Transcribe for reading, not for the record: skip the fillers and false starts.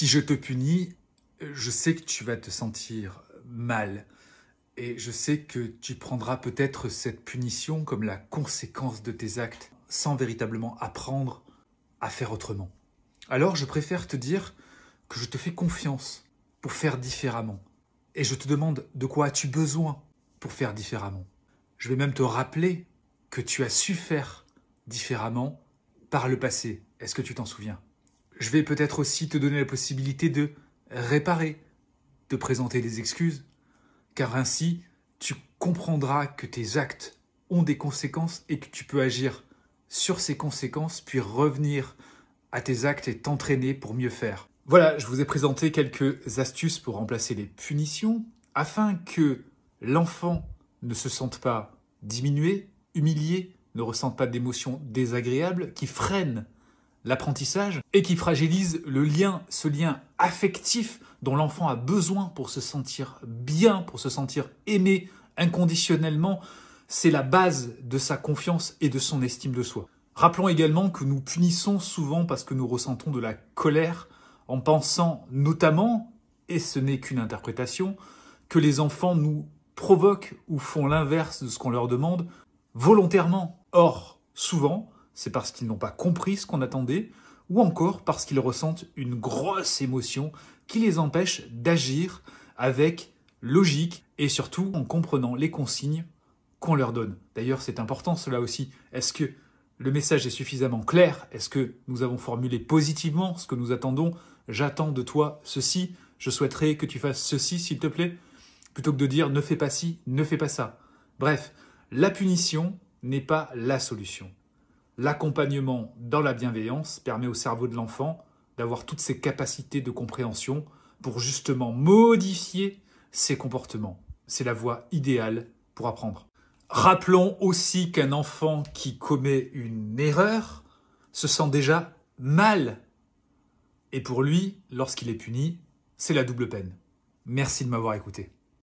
Si je te punis, je sais que tu vas te sentir mal. Et je sais que tu prendras peut-être cette punition comme la conséquence de tes actes, sans véritablement apprendre à faire autrement. Alors je préfère te dire que je te fais confiance pour faire différemment. Et je te demande de quoi as-tu besoin pour faire différemment. Je vais même te rappeler que tu as su faire différemment par le passé. Est-ce que tu t'en souviens ? Je vais peut-être aussi te donner la possibilité de réparer, de présenter des excuses, car ainsi tu comprendras que tes actes ont des conséquences et que tu peux agir sur ces conséquences, puis revenir à tes actes et t'entraîner pour mieux faire. Voilà, je vous ai présenté quelques astuces pour remplacer les punitions, afin que l'enfant ne se sente pas diminué, humilié, ne ressente pas d'émotions désagréables qui freinent l'apprentissage et qui fragilise le lien, ce lien affectif dont l'enfant a besoin pour se sentir bien, pour se sentir aimé inconditionnellement. C'est la base de sa confiance et de son estime de soi. Rappelons également que nous punissons souvent parce que nous ressentons de la colère en pensant notamment, et ce n'est qu'une interprétation, que les enfants nous provoquent ou font l'inverse de ce qu'on leur demande volontairement. Or, souvent, c'est parce qu'ils n'ont pas compris ce qu'on attendait, ou encore parce qu'ils ressentent une grosse émotion qui les empêche d'agir avec logique et surtout en comprenant les consignes qu'on leur donne. D'ailleurs, c'est important cela aussi. Est-ce que le message est suffisamment clair? Est-ce que nous avons formulé positivement ce que nous attendons? J'attends de toi ceci, je souhaiterais que tu fasses ceci s'il te plaît, plutôt que de dire ne fais pas ci, ne fais pas ça. Bref, la punition n'est pas la solution. L'accompagnement dans la bienveillance permet au cerveau de l'enfant d'avoir toutes ses capacités de compréhension pour justement modifier ses comportements. C'est la voie idéale pour apprendre. Rappelons aussi qu'un enfant qui commet une erreur se sent déjà mal. Et pour lui, lorsqu'il est puni, c'est la double peine. Merci de m'avoir écouté.